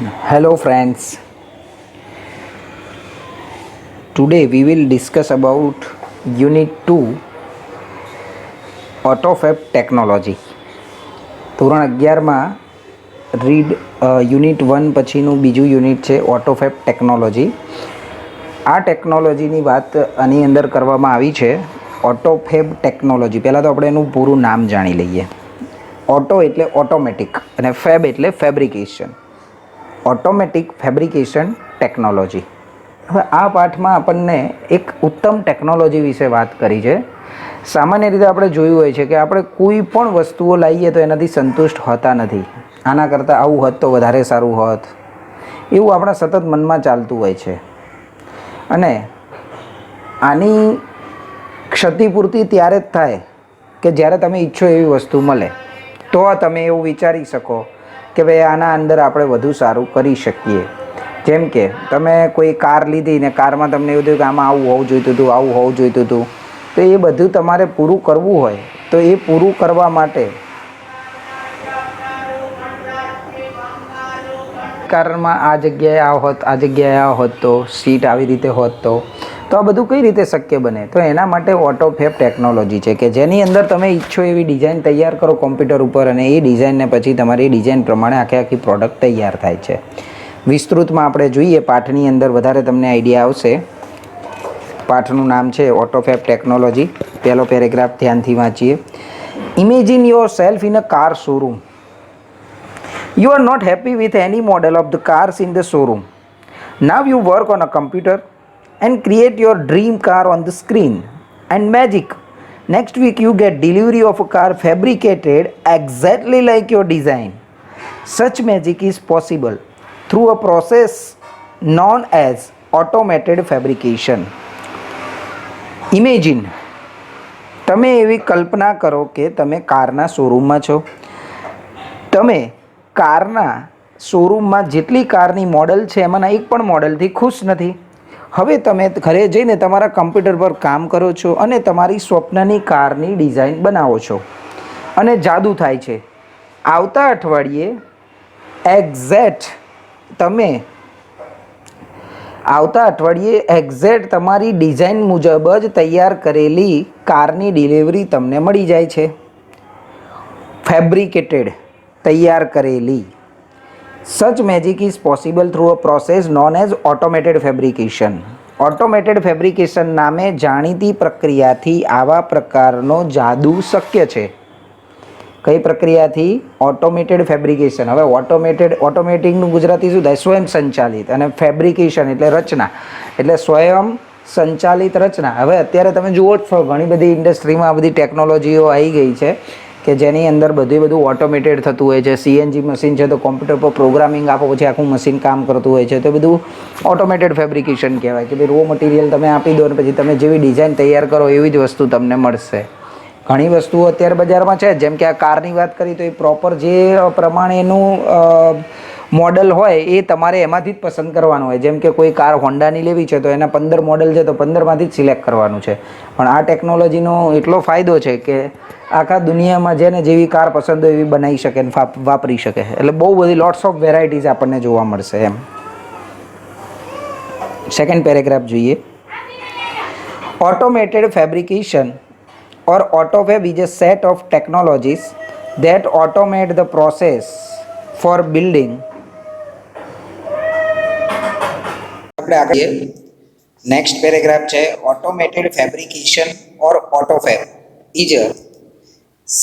Hello friends. Today we will discuss about Unit 2 AutoFab Technology. ધોરણ 11માં read unit 1 પછીનું બીજું unit છે ઓટોફેબ technology. આ ટેકનોલોજીની વાત આની અંદર કરવામાં આવી છે. ઓટોફેબ ટેકનોલોજી, પહેલાં તો આપણે એનું પૂરું નામ જાણી લઈએ. ઓટો એટલે ઓટોમેટિક અને ફેબ એટલે ફેબ્રિકેશન. Automatic fabrication technology. હવે આ પાઠમાં આપણને એક ઉત્તમ ટેકનોલોજી વિશે વાત કરી છે. સામાન્ય રીતે આપણે જોયું હોય છે કે આપણે કોઈ પણ વસ્તુઓ લાવીએ તો એનાથી સંતુષ્ટ હોતા નથી. આના કરતાં આવું હોત તો વધારે સારું હોત, એવું આપણા સતત મનમાં ચાલતું હોય છે. અને આની ક્ષતિપૂર્તિ ત્યારે જ થાય કે જ્યારે તમે ઈચ્છો એવી વસ્તુ મળે, તો તમે એવું વિચારી શકો કે ભાઈ આના અંદર આપણે વધુ સારું કરી શકીએ. જેમ કે તમે કોઈ કાર લીધી ને કારમાં તમને એવું થયું કે આમાં આવું હોવું જોઈતું હતું, આવું હોવું જોઈતું હતું, તો એ બધું તમારે પૂરું કરવું હોય તો એ પૂરું કરવા માટે કારમાં આ જગ્યાએ આ હોત, આ જગ્યાએ આ હોત, તો સીટ આવી રીતે હોત, તો આ બધું કઈ રીતે શક્ય બને? તો એના માટે ઓટોફેબ ટેકનોલોજી છે કે જેની અંદર તમે ઈચ્છો એવી ડિઝાઇન તૈયાર કરો કોમ્પ્યુટર ઉપર, અને એ ડિઝાઇનને પછી તમારી ડિઝાઇન પ્રમાણે આખી પ્રોડક્ટ તૈયાર થાય છે. વિસ્તૃતમાં આપણે જોઈએ પાઠની અંદર વધારે તમને આઈડિયા આવશે. પાઠનું નામ છે ઓટોફેબ ટેકનોલોજી. પહેલો પેરેગ્રાફ ધ્યાનથી વાંચીએ. Imagine your self in a car showroom. You are not happy with any model of the cars in the showroom. Now you work on a computer and create your dream car on the screen. And magic! Next week you get delivery of a car fabricated exactly like your design. Such magic is possible through a process known as automated fabrication. Imagine, તમે એવી કલ્પના કરો કે તમે કારના શોરૂમમાં છો. તમે કારના શોરૂમમાં જેટલી કારની મોડલ છે એમાંના એક પણ મોડલથી ખુશ નથી. હવે તમે ઘરે જઈને તમારા કમ્પ્યુટર પર કામ કરો છો અને તમારી સ્વપ્નની કારની ડિઝાઇન બનાવો છો, અને જાદુ થાય છે. આવતા અઠવાડિયે એક્ઝેક્ટ તમારી ડિઝાઇન મુજબ જ તૈયાર કરેલી કારની ડિલિવરી તમને મળી જાય છે. ફેબ્રિકેટેડ, તૈયાર કરેલી. Such magic is possible through a process known as automated fabrication. Automated fabrication નામે જાણીતી પ્રક્રિયાથી આવા પ્રકારનો જાદુ શક્ય છે. કઈ પ્રક્રિયાથી? Automated fabrication. હવે ઓટોમેટિકનું ગુજરાતી શું થાય? સ્વયં સંચાલિત. અને ફેબ્રિકેશન એટલે રચના, એટલે સ્વયં સંચાલિત રચના. હવે અત્યારે તમે જુઓ છો ઘણી બધી ઇન્ડસ્ટ્રીમાં આ બધી ટેકનોલોજીઓ આવી ગઈ છે કે જેની અંદર બધું ઓટોમેટેડ થતું હોય છે. સીએનજી મશીન છે તો કોમ્પ્યુટર પર પ્રોગ્રામિંગ આપો પછી આખું મશીન કામ કરતું હોય છે. તો બધું ઓટોમેટેડ ફેબ્રિકેશન કહેવાય કે ભાઈ રો મટીરિયલ તમે આપી દો અને પછી તમે જેવી ડિઝાઇન તૈયાર કરો એવી જ વસ્તુ તમને મળશે. ઘણી વસ્તુઓ અત્યારે બજારમાં છે. જેમ કે આ કારની વાત કરી તો એ પ્રોપર જે પ્રમાણેનું મોડલ હોય એ તમારે એમાંથી જ પસંદ કરવાનું હોય. જેમ કે કોઈ કાર હોન્ડાની લેવી છે તો એના 15 મોડલ છે તો 15માંથી જ સિલેક્ટ કરવાનું છે. પણ આ ટેકનોલોજીનો એટલો ફાયદો છે કે આખા દુનિયામાં જેને જેવી કાર પસંદ હોય એવી બનાવી શકે અને વાપરી શકે. એટલે બહુ બધી લોટ્સ ઓફ વેરાયટીઝ આપણને જોવા મળશે એમ. સેકન્ડ પેરેગ્રાફ જોઈએ. Automated fabrication or AutoFab is a set of technologies that automate the process for building. આપણે આગળ નેક્સ્ટ પેરેગ્રાફ છે. Automated fabrication or AutoFab is a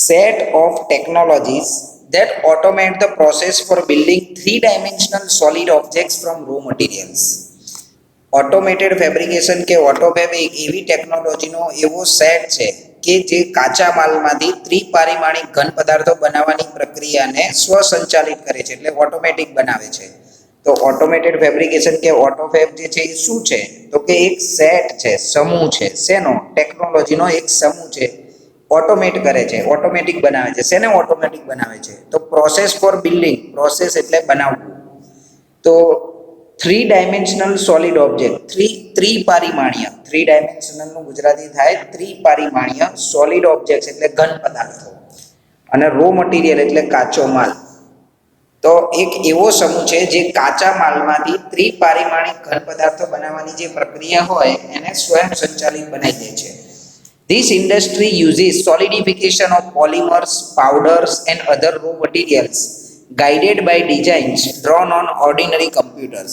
set of technologies that automate the process for building three-dimensional solid objects from raw materials. Automated fabrication કે ઓટોફેબ એક એવી ટેકનોલોજીનો એવો set છે કે જે કાચા માલમાંથી ત્રિપારિમાણિક ઘન પદાર્થો બનાવવાની પ્રક્રિયાને સ્વસંચાલિત કરે છે, એટલે ઓટોમેટિક બનાવે છે. તો ઓટોમેટેડ ફેબ્રિકેશન કે ઓટોફેબ જે છે એ શું છે? તો કે એક સેટ છે, સમૂહ છે. શેનો? ટેકનોલોજીનો એક સમૂહ છે. ઓટોમેટ કરે છે, ઓટોમેટિક બનાવે છે. શેને ઓટોમેટિક બનાવે છે? તો પ્રોસેસ ફોર બિલ્ડિંગ. પ્રોસેસ એટલે બનાવવું. તો થ્રી ડાયમેન્શનલ સોલિડ ઓબ્જેક્ટ, ત્રિપારિમાણીય. થ્રી ડાયમેન્શનલનું ગુજરાતી થાય ત્રિપારિમાણીય સોલિડ ઓબ્જેક્ટ એટલે ઘન પદાર્થો. અને રો મટીરિયલ એટલે કાચો માલ. તો એક એવો સમૂહ છે જે કાચા માલમાંથી ત્રિપારિમાણિક ઘન પદાર્થો બનાવવાની જે પ્રક્રિયા હોય એને સ્વયં સંચાલિત બનાવી દે છે. This industry uses solidification of polymers, powders and other raw materials guided by designs drawn on ordinary computers.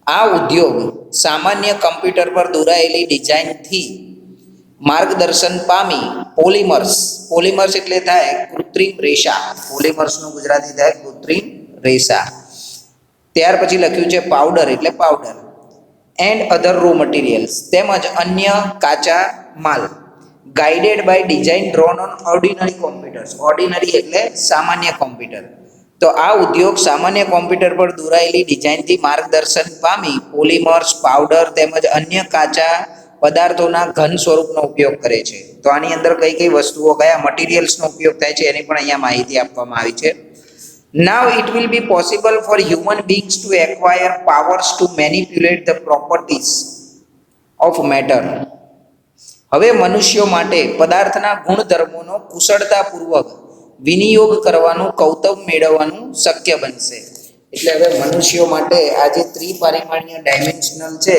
આ ઉદ્યોગ સામાન્ય કમ્પ્યુટર પર દોરાયેલી ડિઝાઇનથી માર્ગદર્શન પામી પોલિમર્સ એટલે થાય કૃત્રિમ રેસા, પોલિમર્સનું ગુજરાતી થાય કૃત્રિમ રેસા. ત્યાર પછી લખ્યું છે પાવડર એટલે powder, and other raw materials તેમજ અન્ય કાચા માલ, guided by design drawn on ordinary computers, ordinary એટલે સામાન્ય કોમ્પ્યુટર. તો આ ઉદ્યોગ સામાન્ય કોમ્પ્યુટર પર દોરાયેલી ડિઝાઇનથી માર્ગદર્શન પામી પોલિમર્સ, પાવડર તેમજ અન્ય કાચા પદાર્થોના ઘન સ્વરૂપનો ઉપયોગ કરે છે. તો આની અંદર કઈ કઈ વસ્તુઓ કયા મટીરિયલ્સનો ઉપયોગ થાય છે એની પણ અહીંયા માહિતી આપવામાં આવી છે. Now it will be possible for human beings to acquire powers to manipulate the properties of matter. હવે મનુષ્યો માટે પદાર્થના ગુણધર્મોનો કુશળતાપૂર્વક વિનિયોગ કરવાનું કૌતમ મેળવવાનું શક્ય બનશે. એટલે હવે મનુષ્યો માટે આ જે ત્રિપારિમાણીય ડાયમેન્શનલ છે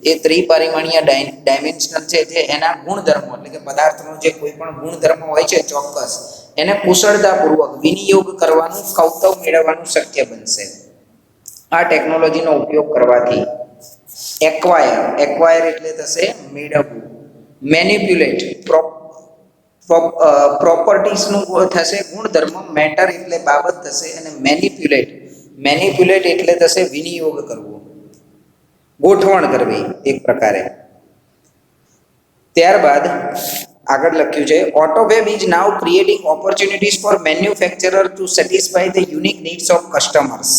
એ ત્રિપારિમાણીય ડાયમેન્શનલ છે જે એના ગુણધર્મો એટલે કે પદાર્થનો જે કોઈ પણ ગુણધર્મ હોય છે ચોક્કસ એને કુશળતાપૂર્વક વિનિયોગ કરવાનું કૌતમ મેળવવાનું શક્ય બનશે આ ટેકનોલોજીનો ઉપયોગ કરવાથી. એક્વાયર એટલે થશે મેળવવું, મેનિપ્યુલેટ પ્રોપર્ટીઝનું થશે ગુણધર્મ, મેટર એટલે બાબત થશે અને મેનિપ્યુલેટ એટલે થશે વિનિયોગ કરવો, ગોઠવણ કરવી એક પ્રકારે. ત્યારબાદ આગળ લખ્યું છે autofab is now creating opportunities for manufacturer to satisfy the unique needs of customers.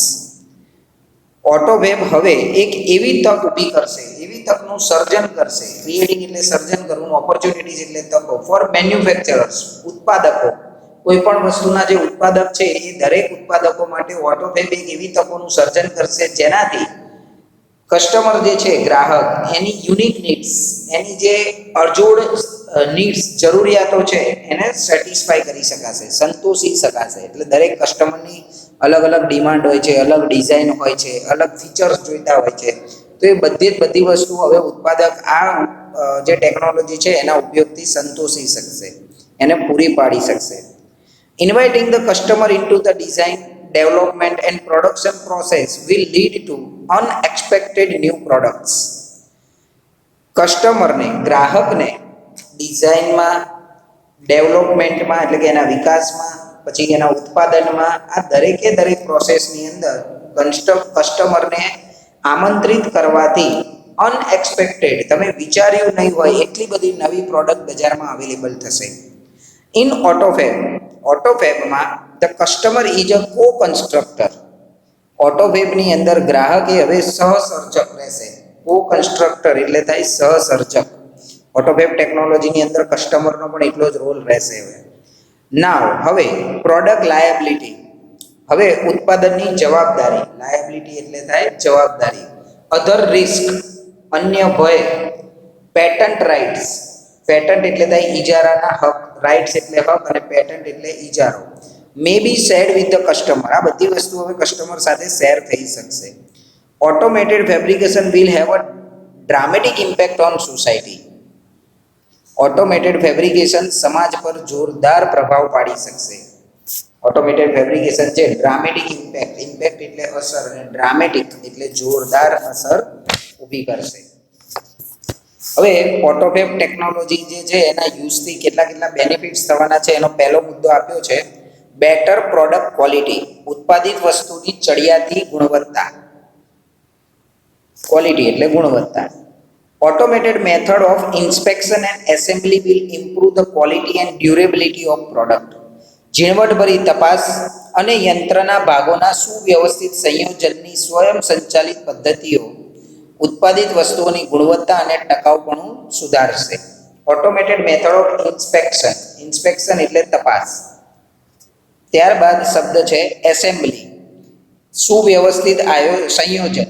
Autofab હવે એક એવી તક ઊભી કરશે, એવી તકનું સર્જન કરશે, ક્રિએટિંગ એટલે સર્જન કરવું, ઓપોર્ચ્યુનિટીઝ એટલે તકો, ફોર મેન્યુફેક્ચરર્સ ઉત્પાદકો, કોઈ પણ વસ્તુના જે ઉત્પાદક છે એ દરેક ઉત્પાદકો માટે ઓટોવેબ એક એવી તકોનું સર્જન કરશે જેનાથી કસ્ટમર જે છે ગ્રાહક એની યુનિક નીડ્સ, એની જે અડજોડ નીડ્સ જરૂરિયાતો છે એને સેટિસ્ફાય કરી શકાશે, સંતોષી શકાશે. એટલે દરેક કસ્ટમરની અલગ અલગ ડિમાન્ડ હોય છે, અલગ ડિઝાઇન હોય છે, અલગ ફીચર્સ જોઈતા હોય છે. તો એ બધી વસ્તુ હવે ઉત્પાદક આ જે ટેકનોલોજી છે એના ઉપયોગથી સંતોષી શકશે, એને પૂરી પાડી શકશે. Inviting the customer into the design, development and production process will lead to unexpected new products. કસ્ટમરને, ગ્રાહકને ડિઝાઇનમાં, ડેવલપમેન્ટમાં એટલે કે એના વિકાસમાં, પછી એના ઉત્પાદનમાં, આ દરેક પ્રોસેસની અંદર કસ્ટમરને આમંત્રિત કરવાથી અનએક્સપેક્ટેડ, તમે વિચાર્યું નહીં હોય એટલી બધી નવી પ્રોડક્ટ બજારમાં અવેલેબલ થશે. ઇન ઓટોફેબમાં the customer is a co constructor. ઓટોફેબની અંદર ગ્રાહક એ હવે સહસર્જક રહેશે. કો કન્સ્ટ્રક્ટર એટલે થાય સહસર્જક. ઓટોફેબ ટેકનોલોજીની અંદર કસ્ટમરનો પણ એટલો જ રોલ રહેશે. હવે પ્રોડક્ટ લાયબિલિટી, હવે ઉત્પાદનની જવાબદારી, લાયબિલિટી એટલે થાય જવાબદારી, અધર રિસ્ક અન્ય ભય, પેટન્ટ રાઇટ્સ, પેટન્ટ એટલે થાય ઈજારાના હક, રાઇટ્સ એટલે હક અને પેટન્ટ એટલે ઈજારો, મે બી શેર્ડ વિથ ધ કસ્ટમર, આ બધી વસ્તુ હવે કસ્ટમર સાથે શેર થઈ શકશે. Automated fabrication will have uh dramatic impact on society. Automated fabrication સમાજ પર જોરદાર પ્રભાવ પાડી શકશે. ઓટોમેટેડ ફેબ્રિકેશન છે ડ્રામેટિક ઇમ્પેક્ટ એટલે અસર અને ડ્રામેટિક એટલે જોરદાર અસર ઊભી કરશે. હવે ઓટોફેબ ટેકનોલોજી જે છે એના યુઝથી કેટલા બેનિફિટ્સ થવાના છે એનો પહેલો મુદ્દો આપ્યો છે બેટર પ્રોડક્ટ ક્વોલિટી, ઉત્પાદિત વસ્તુની ચડિયાતી ગુણવત્તા, ક્વોલિટી એટલે ગુણવત્તા. Automated method of inspection and assembly will improve the quality and durability of product. ઝીણવટભરી તપાસ અને યંત્રના ભાગોના સુવ્યવસ્થિત સંયોજનની સ્વયં સંચાલિત પદ્ધતિઓ ઉત્પાદિત વસ્તુઓની ગુણવત્તા અને ટકાઉપણું સુધારશે. ઓટોમેટેડ મેથડ ઓફ ઇન્સ્પેક્શન એટલે તપાસ. ત્યારબાદ શબ્દ છે એસેમ્બલી, સુવ્યવસ્થિત સંયોજન.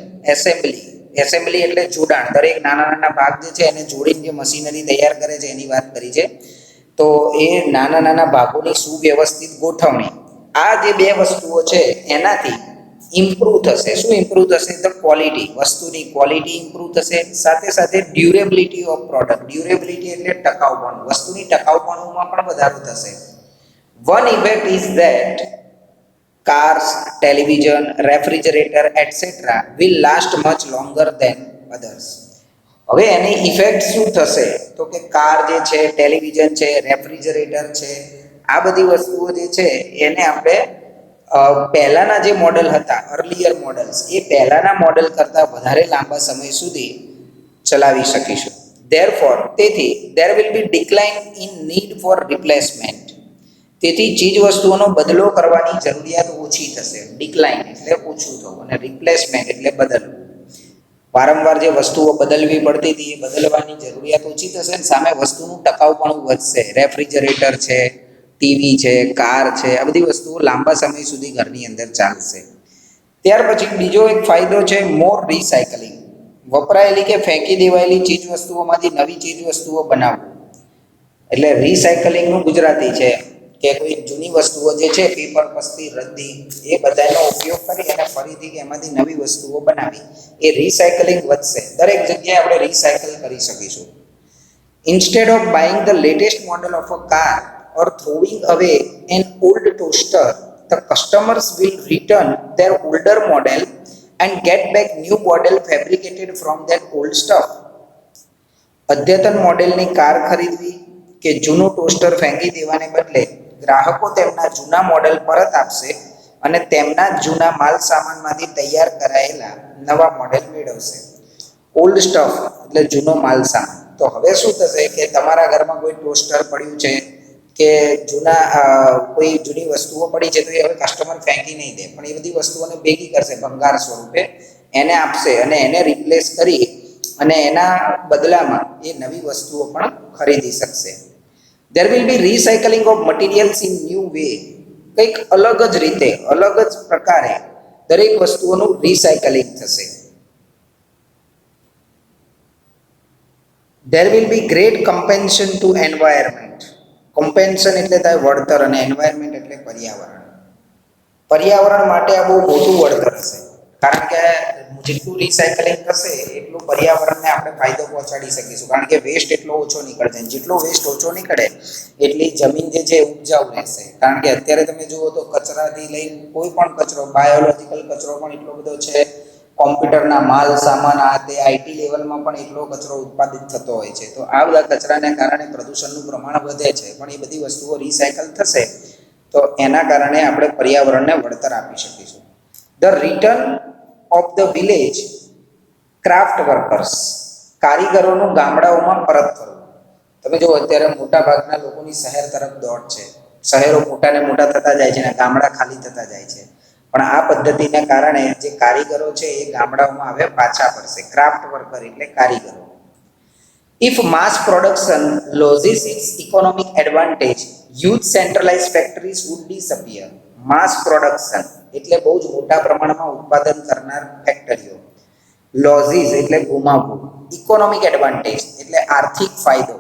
એસેમ્બલી એટલે જોડાણ, દરેક નાના ભાગ જે છે એને જોડીને જે મશીનરી તૈયાર કરે છે એની વાત કરી છે. તો એ નાના ભાગોની સુવ્યવસ્થિત ગોઠવણી, આ જે બે વસ્તુઓ છે એનાથી ઇમ્પ્રૂવ થશે. શું ઇમ્પ્રૂવ થશે? ધ ક્વોલિટી, વસ્તુની ક્વોલિટી ઇમ્પ્રૂવ થશે, સાથે સાથે ડ્યુરેબિલિટી ઓફ પ્રોડક્ટ. ડ્યુરેબિલિટી એટલે ટકાઉપણું, વસ્તુની ટકાઉપણુંમાં પણ વધારો થશે. One effect is that cars, television, refrigerator, etc. will last much longer than others. હવે એની ઇફેક્ટ શું થશે? તો કે કાર જે છે, ટેલિવિઝન છે, રેફ્રિજરેટર છે, આ બધી વસ્તુઓ જે છે એને આપણે પહેલાના જે મોડલ હતા, અર્લિયર મોડલ્સ, એ પહેલાના મોડલ કરતાં વધારે લાંબા સમય સુધી ચલાવી શકીશું. ધેરફોર, તેથી there will be decline in need for replacement. તેથી ચીજ વસ્તુઓનો બદલો કરવાની જરૂરિયાત ઓછી થશે. ડિક્લાઇન એટલે ઓછું થવું અને રિપ્લેસમેન્ટ એટલે બદલવું. વારંવાર જે વસ્તુઓ બદલવી પડતી હતી એ બદલવાની જરૂરિયાત ઓછી થશે અને સામે વસ્તુનું ટકાઉપણું વધશે. રેફ્રિજરેટર છે, ટીવી છે, કાર છે, આ બધી વસ્તુઓ લાંબા સમય સુધી ઘરની અંદર ચાલશે. ત્યાર પછી બીજો એક ફાયદો છે મોર રિસાયકલિંગ. વપરાયેલી કે ફેંકી દેવાયેલી ચીજ વસ્તુઓમાંથી નવી ચીજ વસ્તુઓ બનાવવું. એટલે રિસાયકલિંગનું ગુજરાતી છે કે કોઈ જૂની વસ્તુઓ જે છે, પેપર, પસ્તી, રદ્દી, એ બધાનો ઉપયોગ કરી અને ફરીથી એમાંથી નવી વસ્તુઓ બનાવી, એ રિસાયકલિંગ વધશે. દરેક જગ્યાએ આપણે રિસાયકલ કરી શકીશું. Instead of buying the latest model of a car or throwing away an old toaster, the customers will return their older model and get back new model fabricated from that old stuff. અદ્યતન મોડેલની car ખરીદવી કે જૂનું toaster ફેંકી દેવાને બદલે ગ્રાહકો તેમના જૂના મોડેલ પરત આપશે અને તેમના જૂના માલ સામાનમાંથી તૈયાર કરાયેલા નવા મોડેલ મેળવશે. ઓલ્ડ સ્ટફ એટલે જૂનો માલ સામાન. તો હવે શું થશે કે તમારા ઘરમાં કોઈ ટોસ્ટર પડ્યું છે કે કોઈ જૂની વસ્તુઓ પડી છે, તો એ હવે કસ્ટમર ફેંકી નહીં દે, પણ એ બધી વસ્તુઓને ભેગી કરશે, ભંગાર સ્વરૂપે એને આપશે અને એને રિપ્લેસ કરી અને એના બદલામાં એ નવી વસ્તુઓ પણ ખરીદી શકશે. There will be recycling of materials in new way. કંઈક અલગ જ રીતે, અલગ જ પ્રકારે દરેક વસ્તુઓનું રિસાયકલિંગ થશે. There will be great compensation to environment. કમ્પેન્સન એટલે થાય વળતર અને એન્વાયરમેન્ટ એટલે પર્યાવરણ. પર્યાવરણ માટે આ બહુ મોટું વળતર હશે, કારણ કે જેટલું રિસાયકલિંગ થશે એટલું પર્યાવરણને આપણે ફાયદો પહોંચાડી શકીશું, કારણ કે વેસ્ટ એટલો ઓછો નીકળશે. જેટલો વેસ્ટ ઓછો નીકળે એટલી જમીન જે છે ઉપજાઉ રહેશે. કારણ કે અત્યારે તમે જુઓ તો કચરાથી લઈને કોઈ પણ કચરો, બાયોલોજીકલ કચરો પણ એટલો બધો છે, કોમ્પ્યુટરના માલ સામાન, આ તે આઈટી લેવલમાં પણ એટલો કચરો ઉત્પાદિત થતો હોય છે. તો આ બધા કચરાને કારણે પ્રદૂષણનું પ્રમાણ વધે છે, પણ એ બધી વસ્તુઓ રિસાયકલ થશે તો એના કારણે આપણે પર્યાવરણને વળતર આપી શકીશું. The return of the village craft workers. કારીગરોનું ગામડાઓમાં પરત ફરવું. તમે જો અત્યારે મોટા ભાગના લોકોની શહેર તરફ દોડ છે. શહેરો મોટા ને મોટા થતા જાય છે અને ગામડા ખાલી થતા જાય છે, પણ આ પદ્ધતિને કારણે જે કારીગરો છે એ ગામડાઓમાં હવે પાછા ફરશે. ક્રાફ્ટ વર્કર એટલે કારીગરો. If mass production loses its economic advantage, huge centralized factories would disappear. Mass production એટલે બહુ જ મોટા પ્રમાણમાં ઉત્પાદન કરનાર ફેક્ટરીઓ. લોઝીસ એટલે ગુમાવવું. ઇકોનોમિક એડવાન્ટેજ એટલે આર્થિક ફાયદો.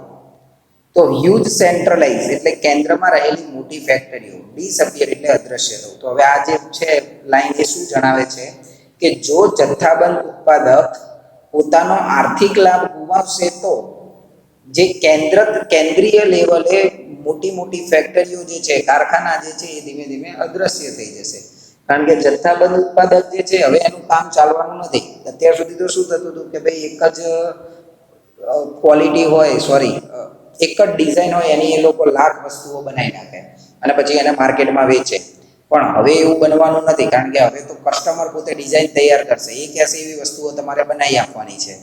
તો હ્યુજ સેન્ટ્રલાઇઝ એટલે કેન્દ્રમાં રહેલી મોટી ફેક્ટરીઓ. ડિસઅપિયર એટલે અદ્રશ્ય થવું. તો હવે આ જે છે લાઈન એ શું જણાવે છે કે જો જથ્થાબંધ ઉત્પાદક પોતાનો આર્થિક લાભ ગુમાવશે તો જે કેન્દ્રીય લેવલે મોટી મોટી ફેક્ટરીઓ જે છે, કારખાના જે છે, એ ધીમે ધીમે અદ્રશ્ય થઈ જશે. કારણ કે જથ્થાબંધ ઉત્પાદક જે છે હવે એનું કામ ચાલવાનું નથી. અત્યાર સુધી તો શું થતું હતું કે ભાઈ એક જ ક્વોલિટી હોય, એક જ ડિઝાઇન હોય, એની એ લોકો લાખ વસ્તુઓ બનાવી નાખે અને પછી એને માર્કેટમાં વેચે. પણ હવે એવું બનવાનું નથી, કારણ કે હવે તો કસ્ટમર પોતે ડિઝાઇન તૈયાર કરશે, એ કહેશે એવી વસ્તુઓ તમારે બનાવી આપવાની છે.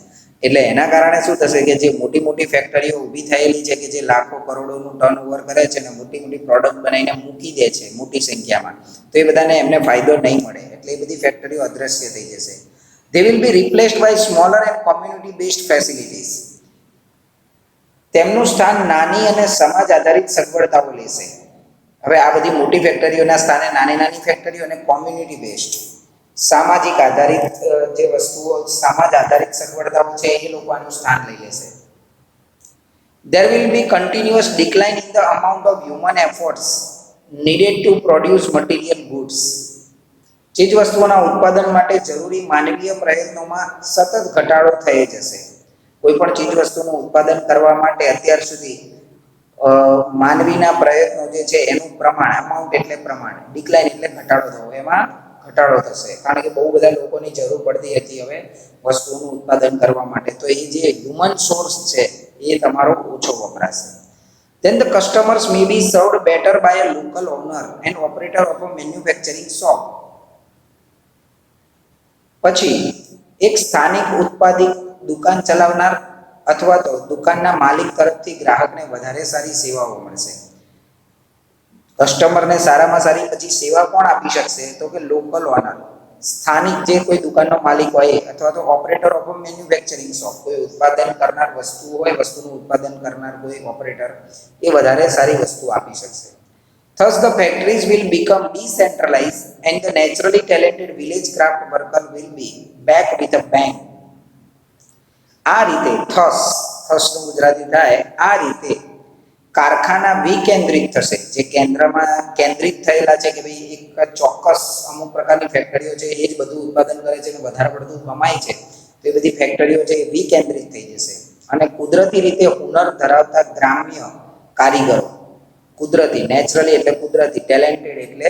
એટલે એના કારણે શું થશે કે જે મોટી મોટી ફેક્ટરીઓ ઊભી થયેલી છે કે જે લાખો કરોડોનું ટર્નઓવર કરે છે અને મોટી મોટી પ્રોડક્ટ બનાવીને મૂકી દે છે મોટી સંખ્યામાં, તો એ બધાને એમને ફાયદો નહીં મળે. એટલે એ બધી ફેક્ટરીઓ અદ્રશ્ય થઈ જશે. They will be replaced by smaller and community based facilities. તેમનું સ્થાન નાની અને સમાજ આધારિત સગવડતાઓ લેશે. હવે આ બધી મોટી ફેક્ટરીઓના સ્થાને નાની નાની ફેક્ટરીઓ અને કોમ્યુનિટી બેસ્ડ, સામાજિક આધારિત જે વસ્તુઓ, સમાજ આધારિત સગવડતાઓ છે એ લોકો આનું સ્થાન લઈ લેશે. There will be continuous decline in the amount of human efforts needed to produce material goods. ચીજ વસ્તુઓના ઉત્પાદન માટે જરૂરી માનવીય પ્રયત્નોમાં સતત ઘટાડો થઈ જશે. કોઈ પણ ચીજ વસ્તુનું ઉત્પાદન કરવા માટે અત્યાર સુધી માનવીના પ્રયત્નો જે છે એનું પ્રમાણ, અમાઉન્ટ એટલે પ્રમાણ, ડિક્લાઇન એટલે ઘટાડો થવો, એમાં ઘટાડો થશે. કારણ કે બહુ બધા લોકોની જરૂર પડતી હતી હવે વસ્તુઓનું ઉત્પાદન કરવા માટે, તો એ જે હ્યુમન સોર્સ છે એ તમારો ઓછો વપરાશે. Then the customers may be served better by a local owner and operator of a manufacturing shop. પછી એક સ્થાનિક ઉત્પાદિત દુકાન ચલાવનાર અથવા તો દુકાનના માલિક તરફથી ગ્રાહકને વધારે સારી સેવાઓ મળશે. કસ્ટમરને સારામાં સારી પછી સેવા કોણ આપી શકશે? તો કે લોકલ ઓનર, સ્થાનિક જે કોઈ દુકાનનો માલિક હોય, અથવા તો operator of a manufacturing shop, કોઈ ઉત્પાદન કરનાર વસ્તુ હોય, વસ્તુનું ઉત્પાદન કરનાર કોઈ ઓપરેટર, એ વધારે સારી વસ્તુ આપી શકશે. Thus the factories will become decentralized and the naturally talented village craft worker will be back with a bang. આ રીતે થસનું ગુજરાતી થાય આ રીતે કારખાના વિકેન્દ્રિત થશે. જે કેન્દ્રમાં કેન્દ્રિત થયેલા છે કે ભાઈ એક ચોક્કસ અમુક પ્રકારની ફેક્ટરીઓ છે એ જ બધું ઉત્પાદન કરે છે અને વધારે પડતું કમાય છે, તો એ બધી ફેક્ટરીઓ છે એ વિકેન્દ્રિત થઈ જશે. અને કુદરતી રીતે હુનર ધરાવતા ગ્રામ્ય કારીગરો, કુદરતી, નેચરલી એટલે કુદરતી, ટેલેન્ટેડ એટલે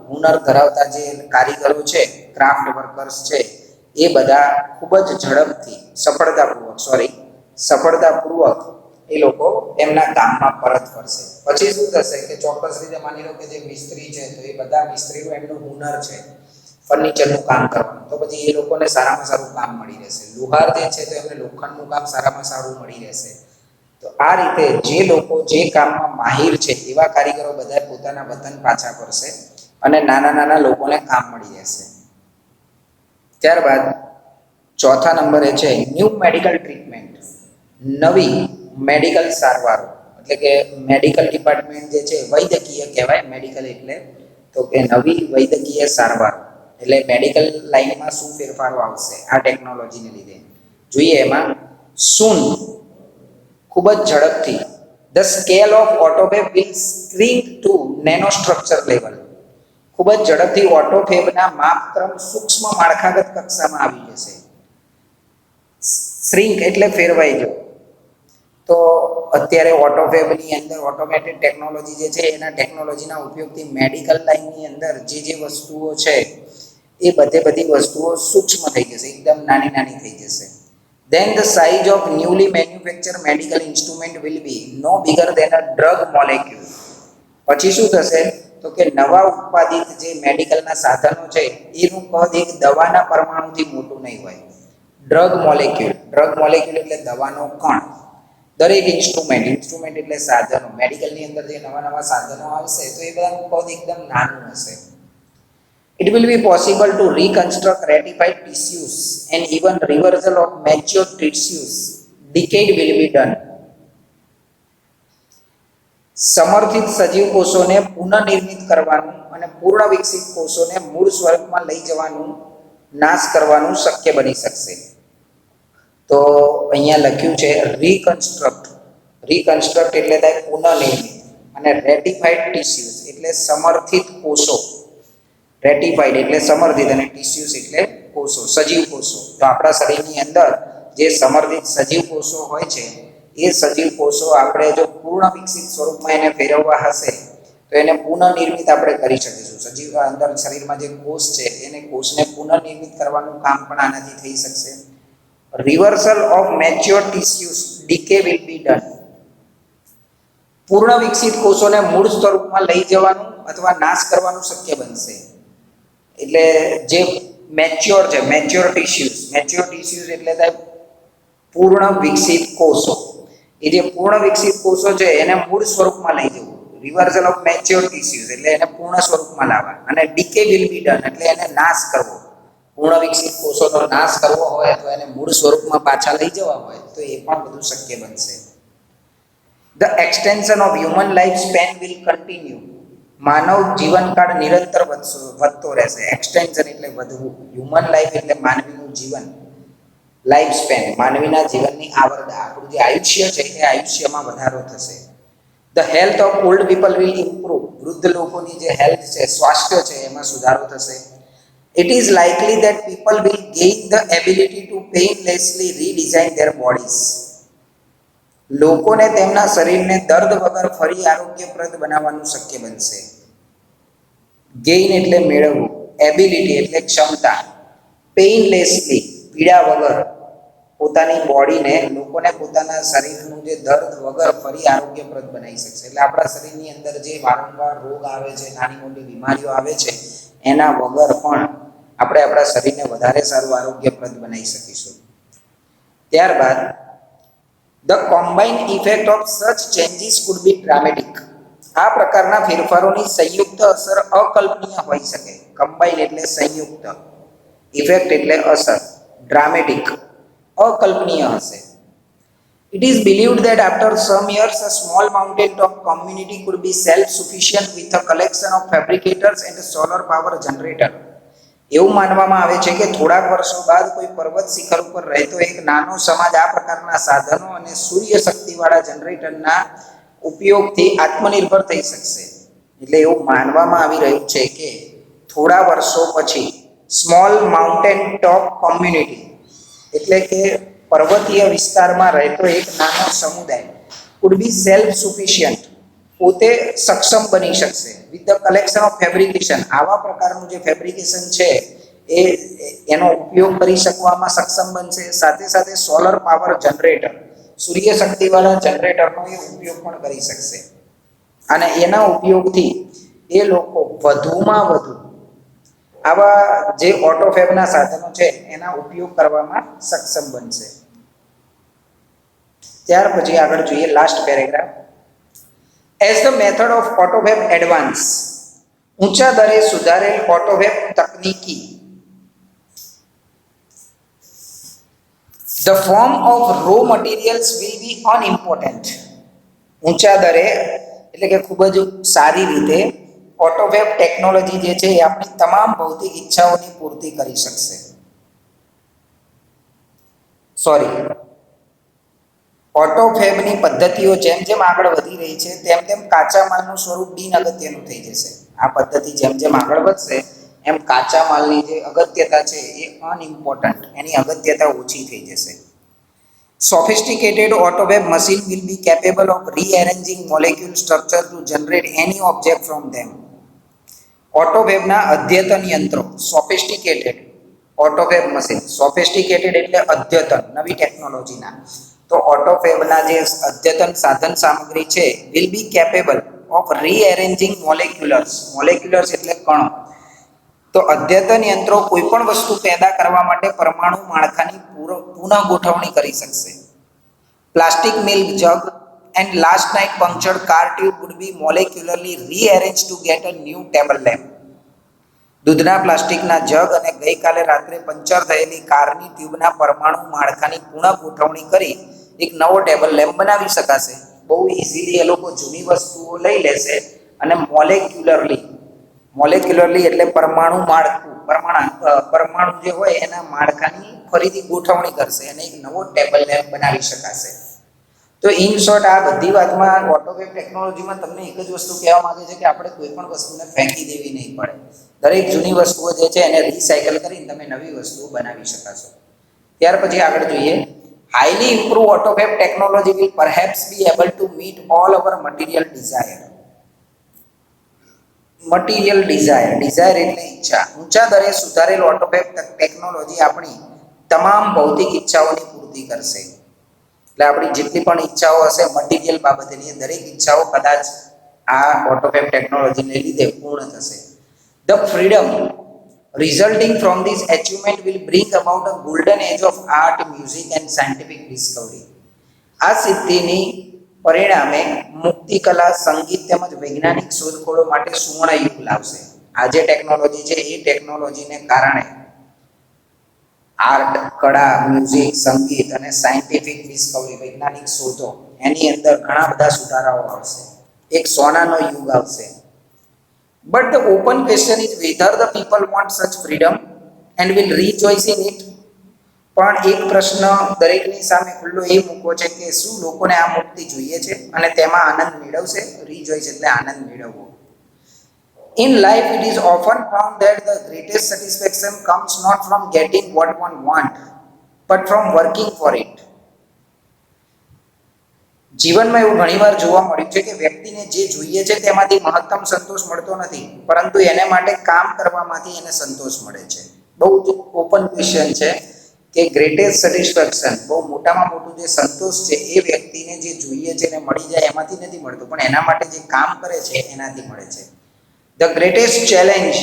હુનર ધરાવતા જે કારીગરો છે, ક્રાફ્ટ વર્કર્સ છે, એ બધા ખૂબ જ ઝડપથી સફળતાપૂર્વક એ લોકો એમના ગામમાં પરત ફરશે. પછી શું થશે કે ચોક્કસ રીતે માની લો કે જે મિસ્ત્રી છે, તો એ બધા મિસ્ત્રીનું એમનું હુનર છે ફર્નિચરનું કામ કરવાનું, તો પછી એ લોકોને સારામાં સારું કામ મળી રહેશે. લુહાર જે છે તો એમને લોખંડનું કામ સારામાં સારું મળી રહેશે. તો આ રીતે જે લોકો જે કામમાં માહિર છે એવા કારીગરો બધા પોતાના વતન પાછા ફરશે અને નાના નાના લોકોને કામ મળી રહેશે. ત્યારબાદ ચોથા નંબરે છે ન્યૂ મેડિકલ ટ્રીટમેન્ટ, નવી મેડિકલ સારવારો, એટલે કે મેડિકલ ડિપાર્ટમેન્ટ જે છે વૈદ્યકીય કહેવાય. મેડિકલ એટલે તો કે નવી વૈદ્યકીય સારવારો, એટલે મેડિકલ લાઈનમાં શું ફેરફારો આવશે આ ટેકનોલોજીને લીધે જોઈએ. એમાં સૂન, ખૂબ જ ઝડપથી, the scale of autofab will shrink to nano structure level, ખૂબ જ ઝડપથી ઓટોફેબના માપક્રમ સૂક્ષ્મ માળખાગત કક્ષામાં આવી જશે. શ્રિંક એટલે ફેરવાઈ જવું. તો અત્યારે ઓટોફેબની અંદર ઓટોમેટેડ ટેકનોલોજી જે છે એના ટેકનોલોજીના ઉપયોગથી મેડિકલ લાઇનની અંદર જે જે વસ્તુઓ છે એ બધી વસ્તુઓ સૂક્ષ્મ થઈ જશે, એકદમ નાની નાની થઈ જશે. Then the size of newly manufactured medical instrument will be no bigger than a drug molecule. પછી શું થશે તો કે નવા ઉત્પાદિત જે મેડિકલના સાધનો છે એનું કદ એક દવાના પરમાણુથી મોટું નહીં હોય. ડ્રગ મોલેક્યુલ એટલે દવાનો કણ. દરેક ઇન્સ્ટ્રુમેન્ટ એટલે સાધનો, મેડિકલની અંદર જે નવા સાધનો આવશે તો એ બધાનું કદ એકદમ નાનું હશે. It will be possible to reconstruct ratified tissues and even reversal of mature tissues. Decade will be done. સમર્થિત સજીવ કોષોને પુનઃનિર્મિત કરવાનું અને પૂર્ણ વિકસિત કોષોને મૂળ સ્વરૂપમાં લઈ જવાનું, નાશ કરવાનું શક્ય બની શકશે. તો અહીંયા લખ્યું છે રિકન્સ્ટ્રક્ટ એટલે થાય પુનઃનિર્મિત, અને રેટિફાઈડ ટિશ્યુઝ એટલે સમર્થિત કોષો. રેટિફાઈડ એટલે સમર્થિત અને ટિશ્યુઝ એટલે કોષો, સજીવ કોષો. તો આપણા શરીરની અંદર જે સમર્થિત સજીવ કોષો હોય છે એ સજીવ કોષો આપણે જો પૂર્ણ વિકસિત સ્વરૂપમાં એને ફેરવવા હશે તો એને પુનઃનિર્મિત આપણે કરી શકીશું. સજીવ અંદર શરીરમાં જે કોષ છે એને કોષને પુનઃનિર્મિત કરવાનું કામ પણ આનાથી થઈ શકશે. Reversal of mature tissues, decay will be done. પૂર્ણ વિકસિત કોષોને મૂળ સ્વરૂપમાં લઈ જવાનું અથવા નાશ કરવાનું શક્ય બનશે. એટલે જે મેચ્યોર છે, મેચ્યોર ટિશ્યુઝ એટલે થાય પૂર્ણ વિકસિત કોષો. એ જે પૂર્ણ વિકસિત કોષો છે એને મૂળ સ્વરૂપમાં લઈ જવું. રિવર્સલ ઓફ મેચ્યોર ટિશ્યુઝ એટલે એને પૂર્ણ સ્વરૂપમાં લાવવા, અને ડીકે વિલ બી ડન એટલે એને નાશ કરવો. પૂર્ણ વિકસિત કોષોનો નાશ કરવો હોય તો એને મૂળ સ્વરૂપમાં પાછા લઈ જવા હોય તો એ પણ બધું શક્ય બનશે. The extension of human life span will continue. માનવ જીવનકાળ નિરંતર વધતો રહેશે. એક્સટેન્શન એટલે વધવું, હ્યુમન લાઈફ એટલે માનવીનું જીવન, લાઈફ સ્પેન માનવીના જીવનની આવરદા, આપણું જે આયુષ્ય છે એ આયુષ્યમાં વધારો થશે. The health of old people will improve, વૃદ્ધ લોકોની જે હેલ્થ છે, સ્વાસ્થ્ય છે, એમાં સુધારો થશે. It is likely that people will gain the ability to painlessly redesign their bodies. લોકોને તેમના શરીરને દર્દ વગર ફરી આરોગ્યપ્રદ બનાવવાનું શક્ય બનશે. ગેઇન એટલે મેળવવું, એબિલિટી એટલે ક્ષમતા, પેઇનલેસલી પીડા વગર પોતાની બોડીને, લોકોને પોતાના શરીરનું જે દર્દ વગર ફરી આરોગ્યપ્રદ બનાવી શકશે. એટલે આપણા શરીરની અંદર જે વારંવાર રોગ આવે છે, નાની મોટી બીમારીઓ આવે છે, એના વગર પણ આપણે આપણા શરીરને વધારે સારું આરોગ્યપ્રદ બનાવી શકીશું. ત્યારબાદ the combined effect of such changes could be dramatic. આ પ્રકારના ફેરફારોની સંયુક્ત અસર અકલ્પનીય હોઈ શકે. કમ્બાઇન એટલે સંયુક્ત, ઇફેક્ટ એટલે અસર, ડ્રામેટિક અકલ્પનીય હશે. It is believed that after some years a small mountain top community could be self-sufficient with a collection of fabricators and a solar power generator. એવું માનવામાં આવે છે કે થોડાક વર્ષો બાદ કોઈ પર્વત શિખર ઉપર રહેતો એક નાનો સમાજ આ પ્રકારના સાધનો અને સૂર્ય શક્તિવાળા જનરેટરના ઉપયોગથી આત્મનિર્ભર થઈ શકશે. એટલે એવું માનવામાં આવી રહ્યું છે કે થોડા વર્ષો પછી સ્મોલ માઉન્ટેન ટોપ કોમ્યુનિટી એટલે કે પર્વતીય વિસ્તારમાં રહેતો એક નાનો સમુદાય કુડ બી સેલ્ફ સુફિશિયન્ટ, પોતે સક્ષમ બની શકશે with the collection of fabrication. આવા પ્રકારનું જે ફેબ્રિકેશન છે એનો ઉપયોગ કરી શકવામાં સક્ષમ બનશે. સાથે સાથે સોલર પાવર જનરેટર, સૂર્ય શક્તિવાળા જનરેટરનો એ ઉપયોગ પણ કરી શકશે. અને એના ઉપયોગથી એ લોકો વધુમાં વધુ આવા જે ઓટોફેબના સાધનો છે એના ઉપયોગ કરવામાં સક્ષમ બનશે. ત્યાર પછી આગળ જોઈએ last paragraph. As the method of autofab advance, ઊંચા દરે સુધારેલ ઓટોફેબ તકનીકી, the form of raw materials will be unimportant. ઊંચા દરે એટલે કે ખૂબ જ સારી રીતે ઓટોફેબ ટેકનોલોજી જે છે એ આપણી તમામ ભૌતિક ઈચ્છાઓની પૂર્તિ કરી શકશે. ઓટોફેબની પદ્ધતિઓ જેમ જેમ આગળ વધી રહી છે તેમ તેમ કાચા માલનું સ્વરૂપ બિન અગત્યનું થઈ જશે. આ પદ્ધતિ જેમ જેમ આગળ વધશે એમ કાચા માલની જે અગત્યતા છે એ અનઇમ્પોર્ટન્ટ, એની અગત્યતા ઓછી થઈ જશે. Sophisticated autofab machine will be capable of rearranging molecule structure to generate any object from them. ઓટોફેબના અદ્યતન યંત્રો, સોફિસ્ટિકેટેડ ઓટોફેબ મશીન, સોફિસ્ટિકેટેડ એટલે અદ્યતન, નવી ટેકનોલોજીના. તો ઓટોફેબના જે અદ્યતન સાધન સામગ્રી છે વિલ બી કેપેબલ ઓફ રીએરેન્જિંગ મોલેક્યુલર્સ, મોલેક્યુલર્સ એટલે કણો. તો અદ્યતન યંત્રો કોઈ પણ વસ્તુ પેદા કરવા માટે પરમાણુ માળખાની પુનઃ ગોઠવણી કરી શકશે. Plastic milk jug and last night punctured car tube would be molecularly rearranged to get a new table lamp. દૂધના પ્લાસ્ટિકના જગ અને ગઈકાલે રાત્રે પંચર થયેલી કારની ટ્યુબના પરમાણુ માળખાની પુનઃ ગોઠવણી કરી એક નવો ટેબલ લેમ્પ બનાવી શકાશે. બહુ ઇઝીલી એ લોકો જૂની વસ્તુઓ લઈ લેશે અને મોલેક્યુલરલી એટલે પરમાણુ માળખું, પરમાણુ જે હોય એના માળખાની ફરીથી ગોઠવણી કરશે અને એક નવો ટેબલ લેમ્પ બનાવી શકાશે. તો ઇન શોર્ટ આ બધી વાતમાં ઓટોફેબ ટેકનોલોજીમાં તમને એક જ વસ્તુ કહેવા માંગે છે કે આપણે કોઈ પણ વસ્તુને ફેંકી દેવી નહીં પડે. દરેક જૂની વસ્તુઓ જે છે એને રિસાયકલ કરીને તમે નવી વસ્તુઓ બનાવી શકાશો. ત્યાર પછી આગળ જોઈએ, highly improve autofab technology will perhaps be able to meet all our material desire. Material desire એટલે ઈચ્છા. ઊંચા દરે સુધારેલ ઓટોફેબ ટેકનોલોજી આપણી તમામ ભૌતિક ઈચ્છાઓની પૂર્તિ કરશે. એટલે આપણી જેટલી પણ ઈચ્છાઓ હશે મટીરિયલ બાબતેની એ દરેક ઈચ્છાઓ કદાચ આ ઓટોફેબ ટેકનોલોજીને લીધે પૂર્ણ થશે. The freedom resulting from this achievement will bring about a golden age of art, music and scientific discovery. આ સિદ્ધિની પરિણામે મુક્તિ કલા, સંગીત તેમજ વૈજ્ઞાનિક શોધખોળો માટે સુવર્ણ યુગ લાવશે. આ જે ટેકનોલોજી છે એ ટેકનોલોજીને કારણે આર્ટ, કળા, મ્યુઝિક, સંગીત અને સાયન્ટિફિક ડિસ્કવરી, વૈજ્ઞાનિક શોધો, એની અંદર ઘણા બધા સુધારાઓ આવશે. એક સોનાનો યુગ આવશે. But the open question is whether the people want such freedom and will rejoice in it. પણ એક પ્રશ્ન દરેકની સામે ખુલ્લો એ મૂકવો છે કે શું લોકોને આ મુક્તિ જોઈએ છે અને તેમાં આનંદ મેળવશે? રિજોઇસ એટલે આનંદ મેળવવો. In life, it is often found that the greatest satisfaction comes not from getting what one wants, but from working for it. જીવનમાં એવું ઘણીવાર જોવા મળ્યું છે કે વ્યક્તિને જે જોઈએ છે તેમાંથી મહત્તમ સંતોષ મળતો નથી, પરંતુ એને માટે કામ કરવામાંથી એને સંતોષ મળે છે. બહુ જ ઓપન ક્વેશ્ચન છે કે ગ્રેટેસ્ટ સેટિસ્ફેક્શન, બહુ મોટામાં મોટું જે સંતોષ છે એ વ્યક્તિને જે જોઈએ છે એને મળી જાય એમાંથી નથી મળતું, પણ એના માટે જે કામ કરે છે એનાથી મળે છે. The greatest challenge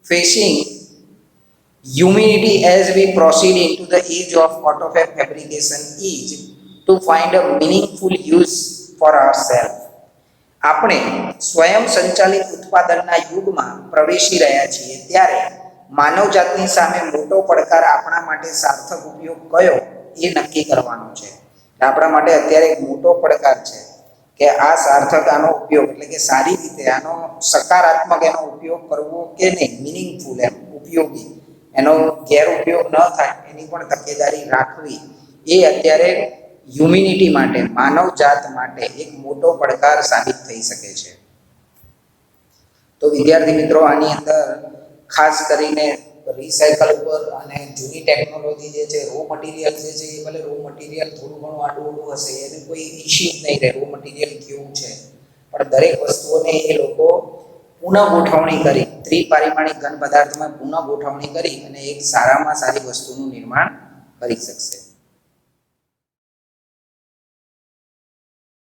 facing humanity as we proceed into the age of autofab fabrication is to find a meaningful use for ourselves. આપણે સ્વયં સંચાલિત ઉત્પાદનના યુગમાં પ્રવેશી રહ્યા છીએ ત્યારે માનવજાતની સામે મોટો પડકાર આપણા માટે સાર્થક ઉપયોગ કયો એ નક્કી કરવાનો છે. આપણા માટે અત્યારે એક મોટો પડકાર છે કે આ સાર્થક આનો ઉપયોગ એટલે કે સારી રીતે આનો સકારાત્મક એનો ઉપયોગ કરવો કે નહીં, મિનિંગફુલ એમ ઉપયોગી, એનો ગેરઉપયોગ ન થાય એની પણ તકેદારી રાખવી, એ અત્યારે હ્યુમિનિટી માટે, માનવ જાત માટે એક મોટો પડકાર સાબિત થઈ શકે છે. તો વિદ્યાર્થી મિત્રો, આની અંદર ખાસ કરીને રિસાયકલ ઉપર અને જૂની ટેકનોલોજી જે છે, રો મટીરિયલ જે છે એ ભલે રો મટીરિયલ થોડું ઘણું આડું અવળું હશે, એને કોઈ ઇશ્યુ જ નહીં રહે રો મટીરિયલ કેવું છે, પણ દરેક વસ્તુઓને એ લોકો પુનઃ ગોઠવણી કરી, ત્રિપારિમાણિક ઘન પદાર્થમાં પુનઃ ગોઠવણી કરી અને એક સારામાં સારી વસ્તુનું નિર્માણ કરી શકશે.